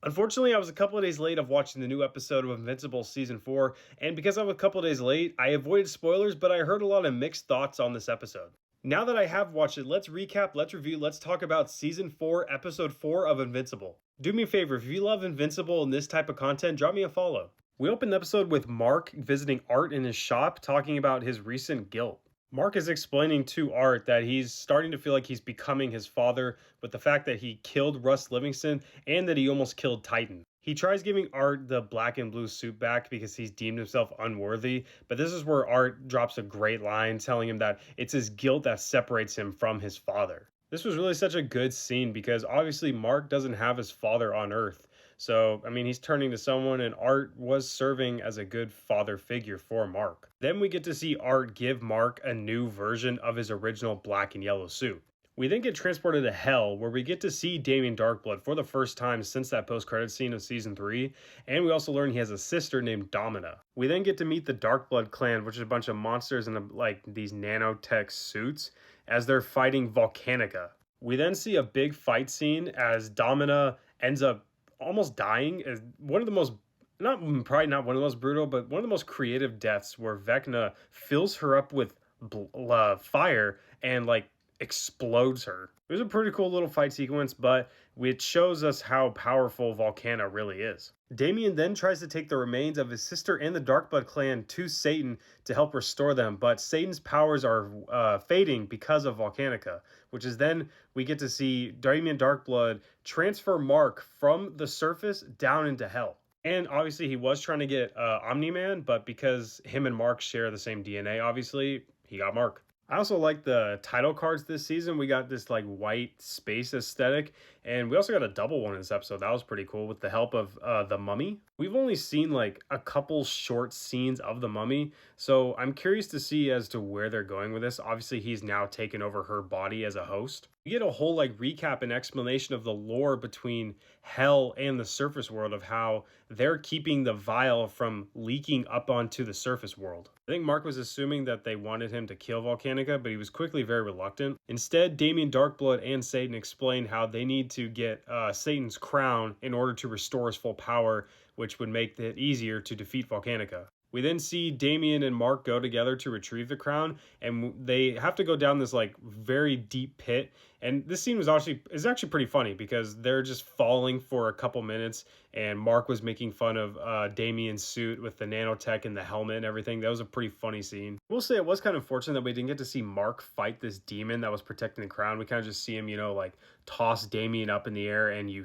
Unfortunately, I was a couple of days late of watching the new episode of Invincible season 4, and because I was a couple of days late, I avoided spoilers, but I heard a lot of mixed thoughts on this episode. Now that I have watched it, let's recap, let's review, let's talk about season 4, episode 4 of Invincible. Do me a favor, if you love Invincible and this type of content, drop me a follow. We open the episode with Mark visiting Art in his shop, talking about his recent guilt. Mark is explaining to Art that he's starting to feel like he's becoming his father with the fact that he killed Russ Livingston and that he almost killed Titan. He tries giving Art the black and blue suit back because he's deemed himself unworthy, but this is where Art drops a great line telling him that it's his guilt that separates him from his father. This was really such a good scene because obviously Mark doesn't have his father on Earth. So, I mean, he's turning to someone, and Art was serving as a good father figure for Mark. Then we get to see Art give Mark a new version of his original black and yellow suit. We then get transported to Hell, where we get to see Damien Darkblood for the first time since that post-credit scene of season 3, and we also learn he has a sister named Domina. We then get to meet the Darkblood clan, which is a bunch of monsters in these nanotech suits, as they're fighting Volcanica. We then see a big fight scene as Domina ends up almost dying is one of the most not probably not one of the most brutal, but one of the most creative deaths where Vecna fills her up with fire and explodes her. It was a pretty cool little fight sequence, but it shows us how powerful Volcana really is. Damien then tries to take the remains of his sister and the Darkblood clan to Satan to help restore them, but Satan's powers are fading because of Volcanica, which is then we get to see Damien Darkblood transfer Mark from the surface down into hell. And obviously, he was trying to get Omni Man, but because him and Mark share the same DNA, obviously, he got Mark. I also like the title cards this season. We got this white space aesthetic, and we also got a double one in this episode. That was pretty cool with the help of the Mummy. We've only seen a couple short scenes of the Mummy, so I'm curious to see as to where they're going with this. Obviously, he's now taken over her body as a host. We get a whole recap and explanation of the lore between Hell and the surface world of how they're keeping the vial from leaking up onto the surface world. I think Mark was assuming that they wanted him to kill Volcanica, but he was quickly very reluctant. Instead, Damien Darkblood and Satan explain how they need to get Satan's crown in order to restore his full power, which would make it easier to defeat Volcanica. We then see Damien and Mark go together to retrieve the crown, and they have to go down this very deep pit. And this scene is actually pretty funny because they're just falling for a couple minutes, and Mark was making fun of Damien's suit with the nanotech and the helmet and everything. That was a pretty funny scene. We'll say it was kind of fortunate that we didn't get to see Mark fight this demon that was protecting the crown. We kind of just see him, toss Damien up in the air, and you